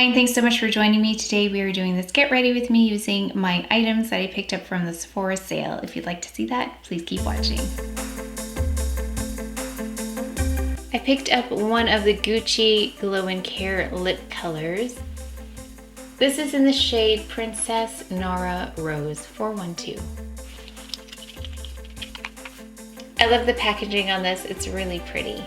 Hi, and thanks so much for joining me. Today we are doing this get ready with me using my items that I picked up from the Sephora sale. If you'd like to see that, please keep watching. I picked up one of the Gucci Glow and Care lip colors. This is in the shade Princess Nara Rose 412. I love the packaging on this, it's really pretty.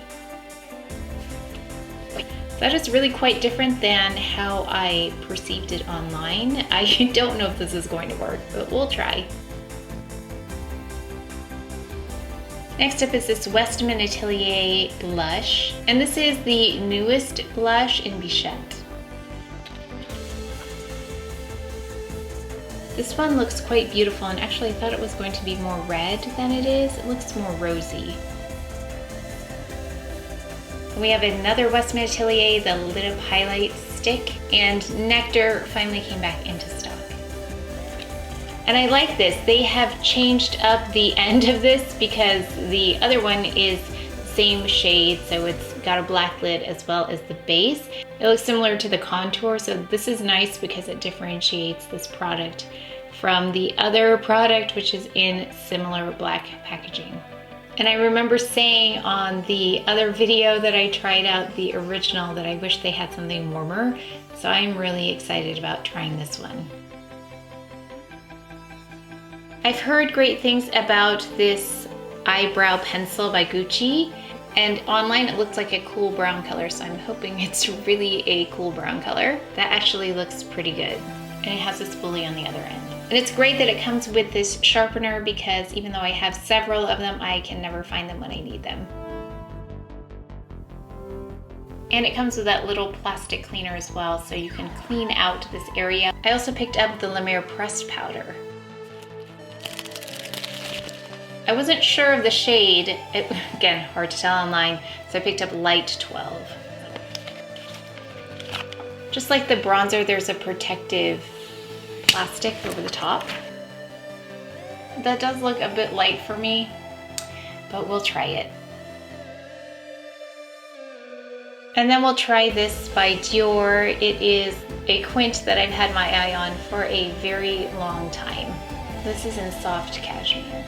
That is really quite different than how I perceived it online. I don't know if this is going to work, but we'll try. Next up is this Westman Atelier blush, and this is the newest blush in Bichette. This one looks quite beautiful, and actually I thought it was going to be more red than it is. It looks more rosy. We have another Westman Atelier, the Lit Up Highlight Stick, and Nectar finally came back into stock. And I like this. They have changed up the end of this because the other one is the same shade, so it's got a black lid as well as the base. It looks similar to the contour, so this is nice because it differentiates this product from the other product, which is in similar black packaging. And I remember saying on the other video that I tried out the original that I wish they had something warmer, so I'm really excited about trying this one. I've heard great things about this eyebrow pencil by Gucci, and online it looks like a cool brown color, so I'm hoping it's really a cool brown color. That actually looks pretty good. And it has a spoolie on the other end. And it's great that it comes with this sharpener because even though I have several of them, I can never find them when I need them. And it comes with that little plastic cleaner as well, so you can clean out this area. I also picked up the La Mer pressed powder. I wasn't sure of the shade. Again, hard to tell online, so I picked up Light 12. Just like the bronzer, there's a protective plastic over the top. That does look a bit light for me, but we'll try it. And then we'll try this by Dior. It is a quint that I've had my eye on for a very long time. This is in soft cashmere.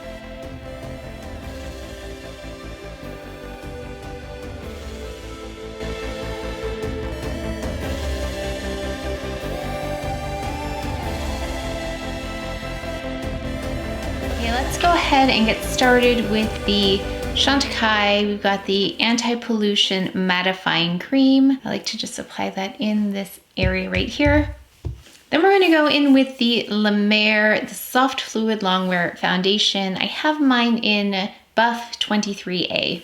Let's go ahead and get started with the Chantecaille. We've got the anti-pollution mattifying cream. I like to just apply that in this area right here. Then we're gonna go in with the La Mer, the Soft Fluid Longwear Foundation. I have mine in Buff 23A.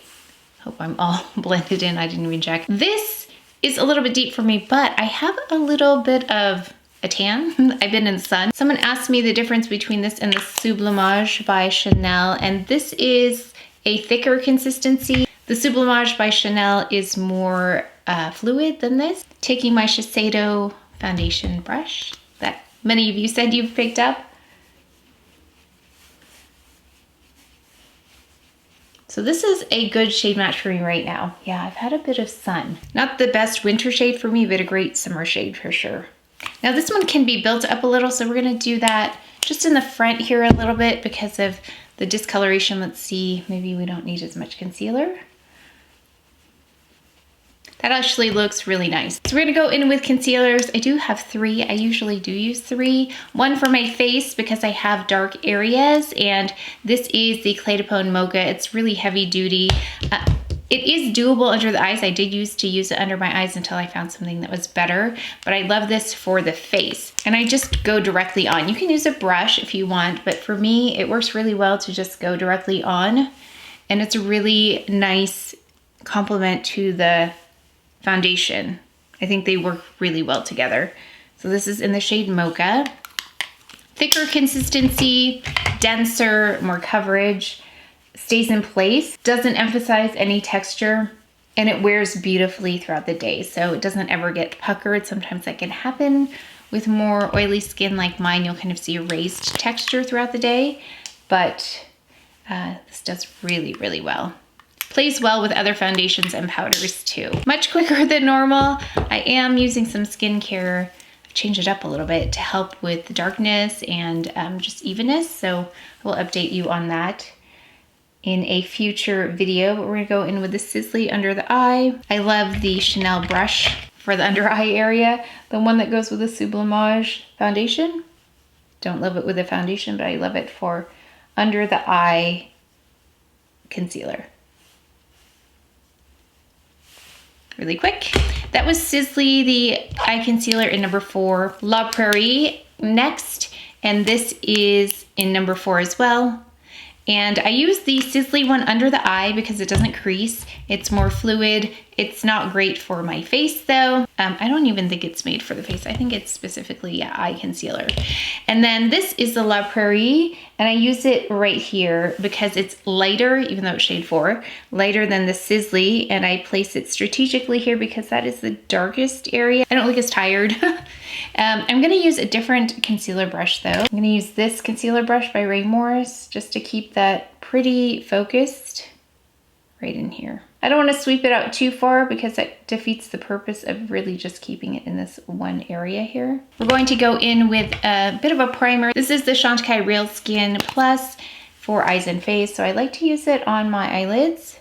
Hope I'm all blended in, I didn't even check. This is a little bit deep for me, but I have a little bit of a tan. I've been in the sun. Someone asked me the difference between this and the Sublimage by Chanel, and this is a thicker consistency. The Sublimage by Chanel is more fluid than this. Taking my Shiseido foundation brush that many of you said you've picked up. So this is a good shade match for me right now. Yeah, I've had a bit of sun. Not the best winter shade for me, but a great summer shade for sure. Now this one can be built up a little, so we're gonna do that just in the front here a little bit because of the discoloration. Let's see, maybe we don't need as much concealer. That actually looks really nice. So we're gonna go in with concealers. I do have 3, I usually do use 3. One for my face because I have dark areas, and this is the Clé de Peau Mocha. It's really heavy duty. It is doable under the eyes. I did used to use it under my eyes until I found something that was better, but I love this for the face. And I just go directly on. You can use a brush if you want, but for me, it works really well to just go directly on. And it's a really nice complement to the foundation. I think they work really well together. So this is in the shade Mocha. Thicker consistency, denser, more coverage. Stays in place, doesn't emphasize any texture, and it wears beautifully throughout the day, so it doesn't ever get puckered. Sometimes that can happen with more oily skin like mine. You'll kind of see a raised texture throughout the day, but this does really, really well. plays well with other foundations and powders too. Much quicker than normal. I am using some skincare, change it up a little bit to help with darkness and just evenness. So we'll update you on that in a future video, but we're gonna go in with the Sisley under the eye. I love the Chanel brush for the under eye area, the one that goes with the Sublimage foundation. Don't love it with the foundation, but I love it for under the eye concealer. Really quick. That was Sisley, the eye concealer in number 4. La Prairie next, and this is in number 4 as well. And I use the Sisley one under the eye because it doesn't crease. It's more fluid. It's not great for my face though. I don't even think it's made for the face. I think it's specifically eye concealer. And then this is the La Prairie, and I use it right here because it's lighter, even though it's shade 4, lighter than the Sisley, and I place it strategically here because that is the darkest area. I don't look as tired. I'm gonna use a different concealer brush though. I'm gonna use this concealer brush by Ray Morris just to keep that pretty focused right in here. I don't want to sweep it out too far because that defeats the purpose of really just keeping it in this one area here. We're going to go in with a bit of a primer. This is the Chantecaille Real Skin Plus for eyes and face. So I like to use it on my eyelids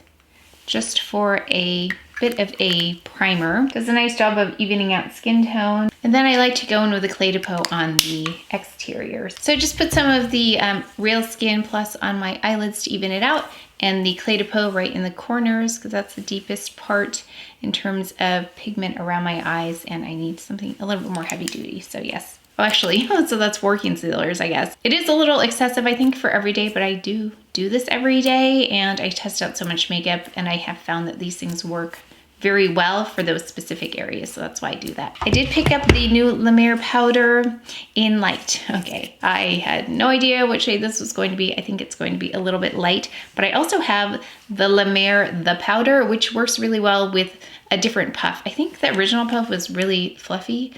just for a bit of a primer. Does a nice job of evening out skin tone. And then I like to go in with a Clé de Peau on the exterior. So just put some of the Real Skin Plus on my eyelids to even it out, and the Clé de Peau right in the corners because that's the deepest part in terms of pigment around my eyes, and I need something a little bit more heavy duty, so yes. Oh, actually, so that's 4 concealers, I guess. It is a little excessive, I think, for every day, but I do this every day, and I test out so much makeup, and I have found that these things work very well for those specific areas, so that's why I do that. I did pick up the new La Mer powder in light. Okay, I had no idea what shade this was going to be. I think it's going to be a little bit light, but I also have the La Mer the powder, which works really well with a different puff. I think the original puff was really fluffy.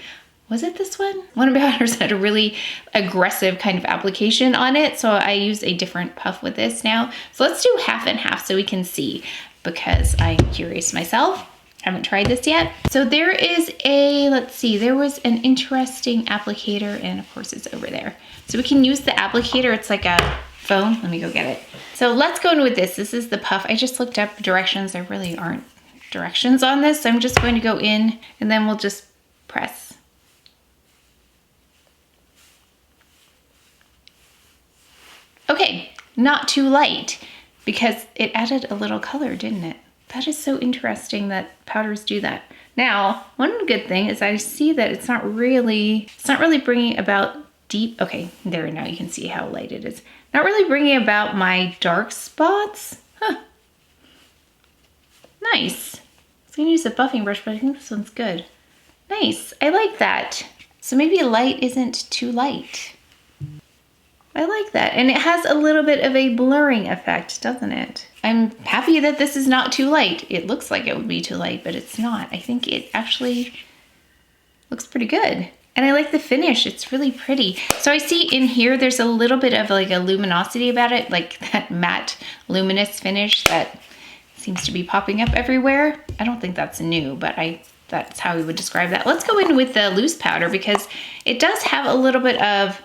Was it this one? One of my powders had a really aggressive kind of application on it, so I use a different puff with this now. So let's do half and half so we can see, because I'm curious myself. Haven't tried this yet. So there is a, let's see, there was an interesting applicator, and of course it's over there. So we can use the applicator. It's like a phone. Let me go get it. So let's go in with this. This is the puff. I just looked up directions. There really aren't directions on this. So I'm just going to go in and then we'll just press. Okay, not too light because it added a little color, didn't it? That is so interesting that powders do that. Now, one good thing is I see that it's not really bringing about deep, okay, there now you can see how light it is. Not really bringing about my dark spots. Huh. Nice. I was gonna use a buffing brush, but I think this one's good. Nice, I like that. So maybe light isn't too light. I like that. And it has a little bit of a blurring effect, doesn't it? I'm happy that this is not too light. It looks like it would be too light, but it's not. I think it actually looks pretty good. And I like the finish. It's really pretty. So I see in here, there's a little bit of like a luminosity about it, like that matte luminous finish that seems to be popping up everywhere. I don't think that's new, but that's how we would describe that. Let's go in with the loose powder because it does have a little bit of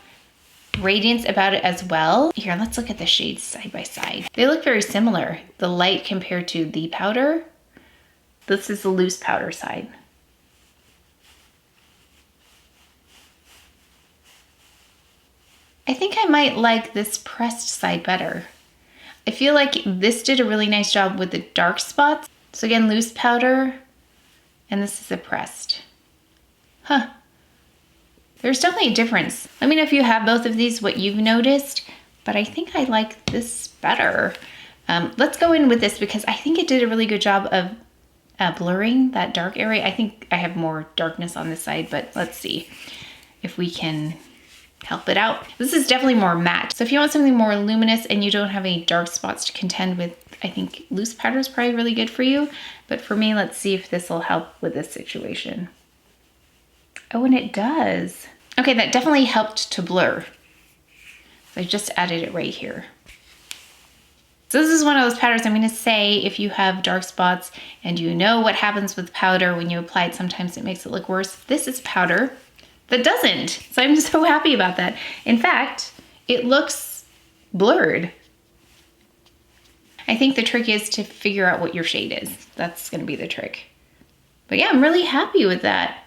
radiance about it as well. Here, let's look at the shades side by side. They look very similar. The light compared to the powder. This is the loose powder side. I think I might like this pressed side better. I feel like this did a really nice job with the dark spots. So again, loose powder, and this is a pressed. Huh. There's definitely a difference. Let me know if you have both of these, what you've noticed, but I think I like this better. Let's go in with this because I think it did a really good job of blurring that dark area. I think I have more darkness on this side, but let's see if we can help it out. This is definitely more matte. So if you want something more luminous and you don't have any dark spots to contend with, I think loose powder is probably really good for you. But for me, let's see if this will help with this situation. Oh, and it does. Okay, that definitely helped to blur. So I just added it right here. So this is one of those powders I'm gonna say if you have dark spots and you know what happens with powder when you apply it, sometimes it makes it look worse. This is powder that doesn't. So I'm so happy about that. In fact, it looks blurred. I think the trick is to figure out what your shade is. That's gonna be the trick. But yeah, I'm really happy with that.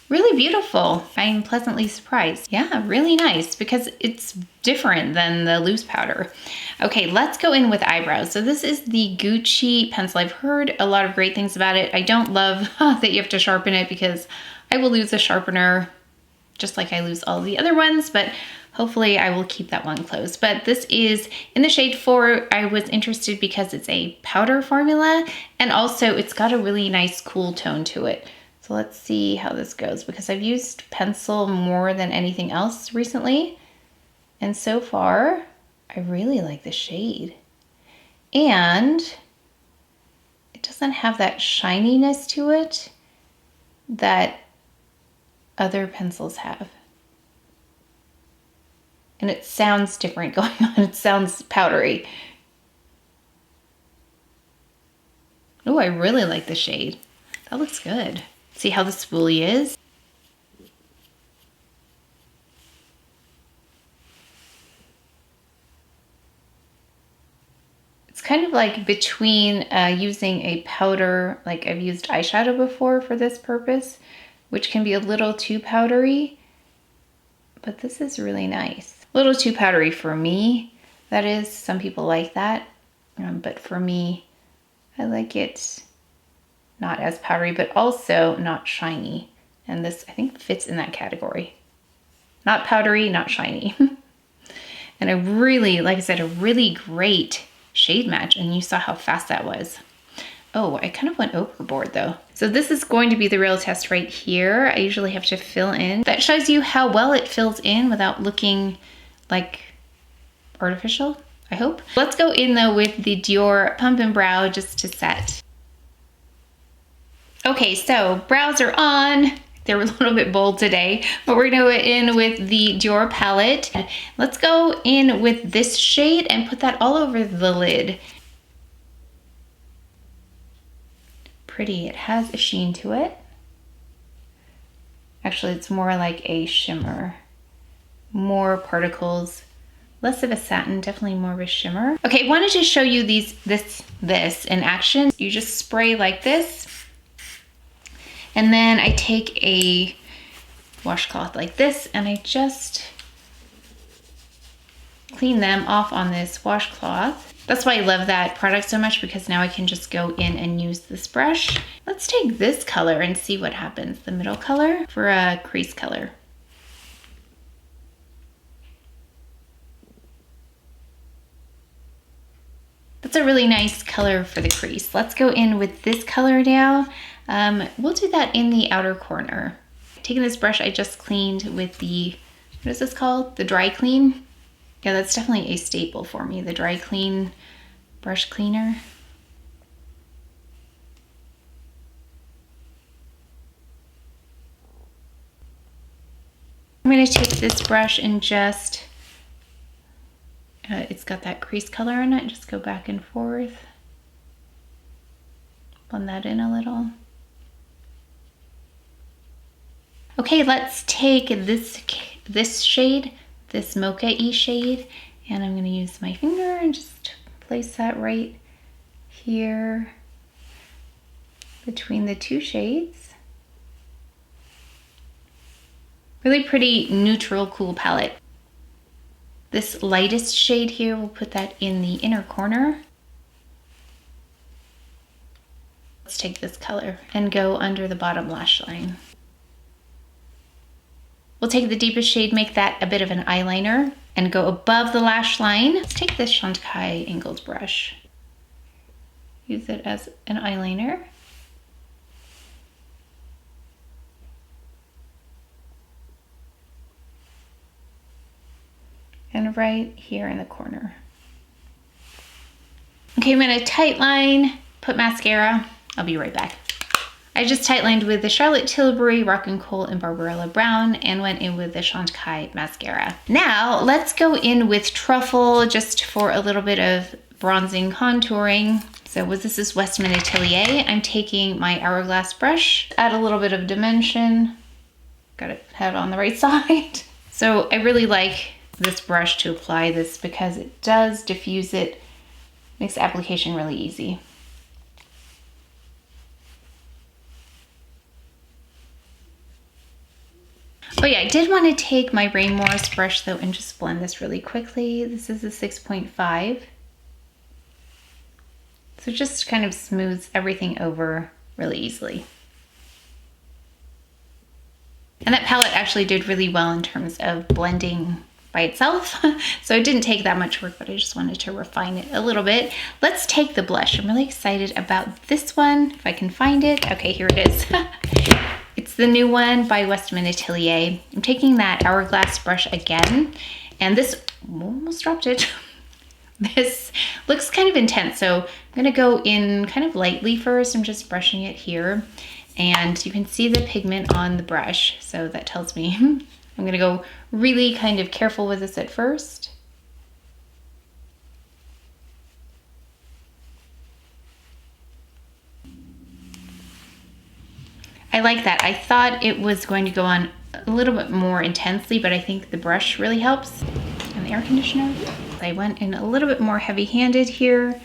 Really beautiful. I'm pleasantly surprised. Yeah, really nice because it's different than the loose powder. Okay, let's go in with eyebrows. So this is the Gucci pencil. I've heard a lot of great things about it. I don't love that you have to sharpen it because I will lose a sharpener just like I lose all the other ones, but hopefully I will keep that one close. But this is in the shade 4. I was interested because it's a powder formula and also it's got a really nice cool tone to it. So let's see how this goes because I've used pencil more than anything else recently. And so far, I really like the shade. And it doesn't have that shininess to it that other pencils have. And it sounds different going on. It sounds powdery. Oh, I really like the shade. That looks good. See how the spoolie is? It's kind of like between using a powder, like I've used eyeshadow before for this purpose, which can be a little too powdery, but this is really nice. A little too powdery for me, that is. Some people like that, but for me, I like it not as powdery, but also not shiny. And this, I think, fits in that category. Not powdery, not shiny. And a really, like I said, a really great shade match. And you saw how fast that was. Oh, I kind of went overboard though. So this is going to be the real test right here. I usually have to fill in. That shows you how well it fills in without looking like artificial, I hope. Let's go in though with the Dior Pump and Brow just to set. Okay, so brows are on. They were a little bit bold today, but we're gonna go in with the Dior palette. Let's go in with this shade and put that all over the lid. Pretty, it has a sheen to it. Actually, it's more like a shimmer. More particles, less of a satin, definitely more of a shimmer. Okay, I wanted to show you this in action. You just spray like this. And then I take a washcloth like this and I just clean them off on this washcloth. That's why I love that product so much because now I can just go in and use this brush. Let's take this color and see what happens. The middle color for a crease color. That's a really nice color for the crease. Let's go in with this color now. We'll do that in the outer corner. Taking this brush I just cleaned with the, what is this called? The dry clean. Yeah, that's definitely a staple for me, the dry clean brush cleaner. I'm gonna take this brush and just, it's got that crease color in it, just go back and forth. Blend that in a little. Okay, let's take this shade, this mocha-y shade, and I'm gonna use my finger and just place that right here between the two shades. Really pretty neutral, cool palette. This lightest shade here, we'll put that in the inner corner. Let's take this color and go under the bottom lash line. We'll take the deepest shade, make that a bit of an eyeliner, and go above the lash line. Let's take this Chantecaille angled brush. Use it as an eyeliner. And right here in the corner. Okay, I'm gonna tight line, put mascara. I'll be right back. I just tight lined with the Charlotte Tilbury Rock and Coal in Barbarella Brown and went in with the Chantecaille mascara. Now let's go in with Truffle just for a little bit of bronzing, contouring. So this is Westman Atelier. I'm taking my Hourglass brush, add a little bit of dimension. Got it head on the right side. So I really like this brush to apply this because it does diffuse it, makes the application really easy. Oh yeah, I did want to take my Rain Morris brush though and just blend this really quickly. This is a 6.5. So it just kind of smooths everything over really easily. And that palette actually did really well in terms of blending by itself. So it didn't take that much work, but I just wanted to refine it a little bit. Let's take the blush. I'm really excited about this one, if I can find it. Okay, here it is. It's the new one by Westman Atelier. I'm taking that Hourglass brush again, and this, almost dropped it. This looks kind of intense, so I'm gonna go in kind of lightly first. I'm just brushing it here, and you can see the pigment on the brush, so that tells me I'm gonna go really kind of careful with this at first. I like that. I thought it was going to go on a little bit more intensely, but I think the brush really helps. And the air conditioner. I went in a little bit more heavy-handed here.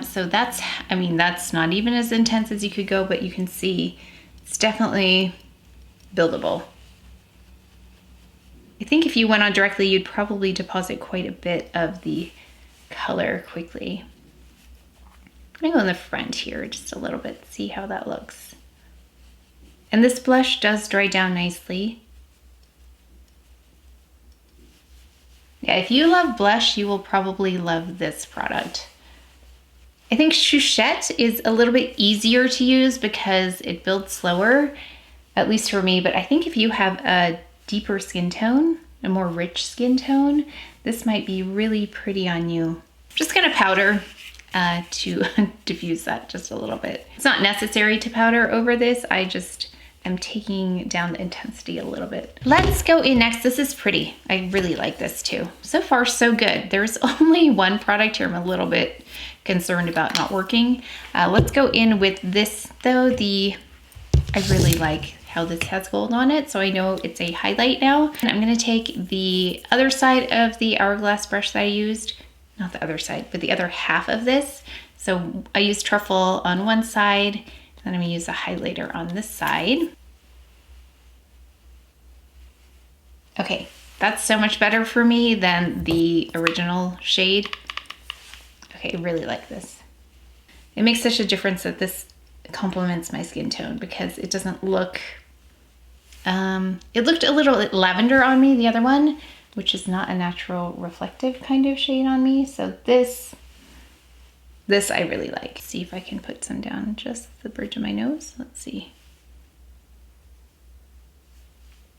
So that's, I mean, that's not even as intense as you could go, but you can see it's definitely buildable. I think if you went on directly, you'd probably deposit quite a bit of the color quickly. I'm gonna go in the front here just a little bit, see how that looks. And this blush does dry down nicely. Yeah, if you love blush, you will probably love this product. I think Chouchette is a little bit easier to use because it builds slower, at least for me, but I think if you have a deeper skin tone, a more rich skin tone, this might be really pretty on you. I'm just gonna powder to diffuse that just a little bit. It's not necessary to powder over this, I just am taking down the intensity a little bit. Let's go in next. This is pretty. I really like this too. So far, so good. There's only one product here I'm a little bit concerned about not working. Let's go in with this though. I really like how this has gold on it, so I know it's a highlight now. And I'm gonna take the other side of the Hourglass brush that I used, not the other side, but the other half of this. So I used Truffle on one side, then I'm gonna use a highlighter on this side. Okay, that's so much better for me than the original shade. Okay, I really like this. It makes such a difference that this complements my skin tone because it doesn't look, it looked a little lavender on me, the other one, which is not a natural reflective kind of shade on me. So this I really like. See if I can put some down just the bridge of my nose. Let's see.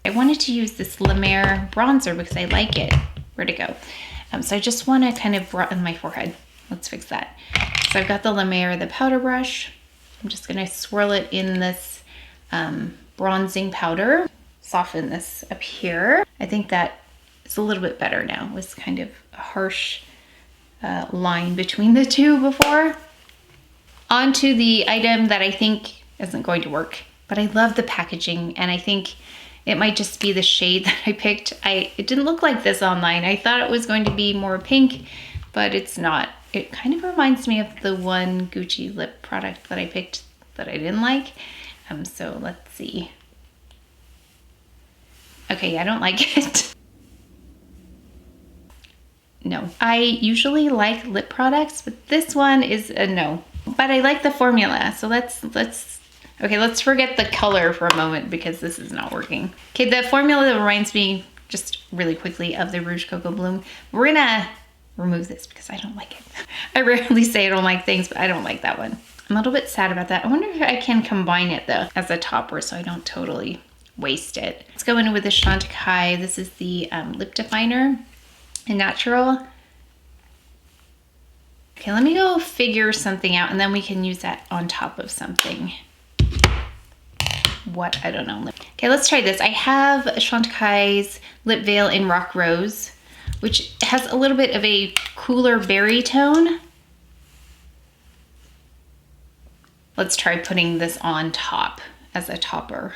I wanted to use this La Mer bronzer because I like it. Where'd it go? So I just want to kind of broaden my forehead. Let's fix that. So I've got the La Mer, the powder brush. I'm just gonna swirl it in this bronzing powder. Soften this up here. I think that it's a little bit better now. It was kind of a harsh line between the two before. On to the item that I think isn't going to work, but I love the packaging and I think it might just be the shade that I picked. It didn't look like this online. I thought it was going to be more pink, but it's not. It kind of reminds me of the one Gucci lip product that I picked that I didn't like. So let's see. Okay, I don't like it. No, I usually like lip products, but this one is a no. But I like the formula, so let's forget the color for a moment because this is not working. Okay, the formula reminds me just really quickly of the Rouge Coco Bloom. We're gonna remove this because I don't like it. I rarely say I don't like things, but I don't like that one. I'm a little bit sad about that. I wonder if I can combine it though as a topper so I don't totally waste it. Let's go in with the Chantecaille. This is the lip definer in Natural. Okay, let me go figure something out and then we can use that on top of something. What? I don't know. Okay, let's try this. I have Chantecaille's Lip Veil in Rock Rose, which has a little bit of a cooler berry tone. let's try putting this on top as a topper.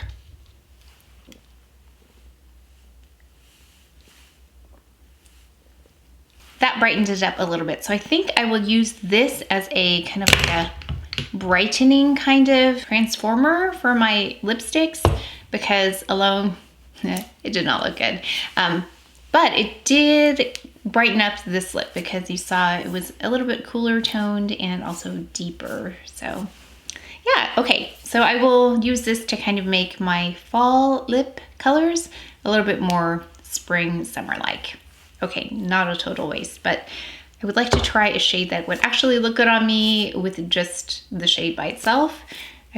That brightened it up a little bit. So I think I will use this as a kind of like a brightening kind of transformer for my lipsticks, because alone, it did not look good. But it did brighten up this lip because you saw it was a little bit cooler toned and also deeper. So yeah, okay. So I will use this to kind of make my fall lip colors a little bit more spring summer-like. Okay, not a total waste, but I would like to try a shade that would actually look good on me with just the shade by itself.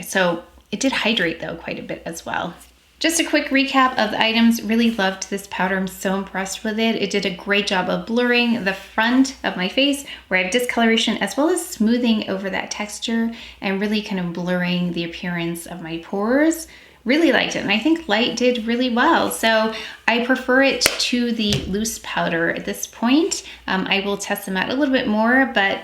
So it did hydrate though quite a bit as well. Just a quick recap of the items. Really loved this powder. I'm so impressed with it. It did a great job of blurring the front of my face where I have discoloration, as well as smoothing over that texture and really kind of blurring the appearance of my pores. Really liked it, and I think light did really well. So I prefer it to the loose powder at this point. I will test them out a little bit more, but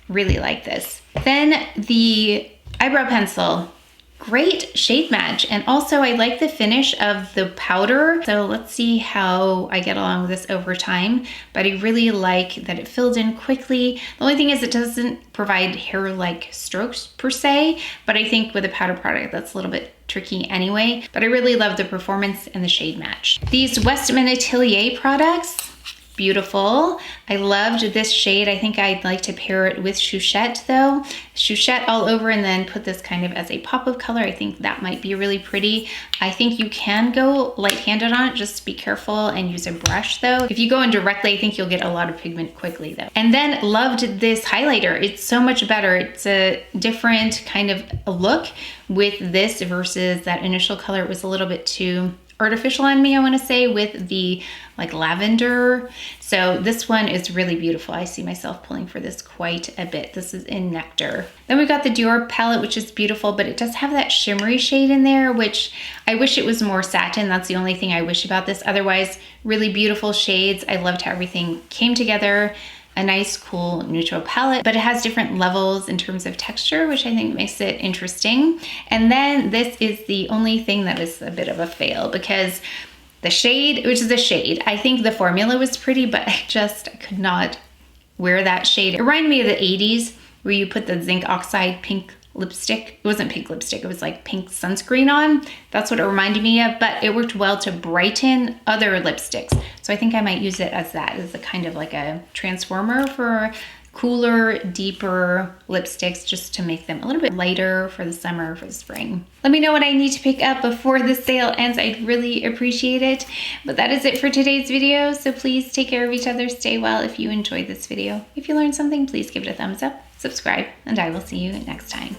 really like this. Then the eyebrow pencil. Great shade match, and also I like the finish of the powder. So let's see how I get along with this over time, but I really like that it filled in quickly. The only thing is it doesn't provide hair-like strokes per se, but I think with a powder product that's a little bit tricky anyway, but I really love the performance and the shade match. These Westman Atelier products, beautiful. I loved this shade. I think I'd like to pair it with Chouchette though. Chouchette all over, and then put this kind of as a pop of color. I think that might be really pretty. I think you can go light-handed on it, just be careful and use a brush though. If you go in directly, I think you'll get a lot of pigment quickly though. And then loved this highlighter. It's so much better. It's a different kind of look with this versus that initial color. It was a little bit too artificial on me, I want to say, with the like lavender. So this one is really beautiful. I see myself pulling for this quite a bit. This is in Nectar. Then we've got the Dior palette, which is beautiful, but it does have that shimmery shade in there, which I wish it was more satin. That's the only thing I wish about this. Otherwise, really beautiful shades. I loved how everything came together. A nice, cool, neutral palette, but it has different levels in terms of texture, which I think makes it interesting. And then this is the only thing that is a bit of a fail, because the shade, which is a shade, I think the formula was pretty, but I could not wear that shade. It reminded me of the 80s where you put the zinc oxide pink lipstick. It wasn't pink lipstick, it was like pink sunscreen on. That's what it reminded me of, but it worked well to brighten other lipsticks. So I think I might use it as that, as a kind of like a transformer for cooler, deeper lipsticks, just to make them a little bit lighter for the summer, for the spring. Let me know what I need to pick up before the sale ends. I'd really appreciate it. But that is it for today's video. So please take care of each other, stay well. If you enjoyed this video, if you learned something, please give it a thumbs up, subscribe, and I will see you next time.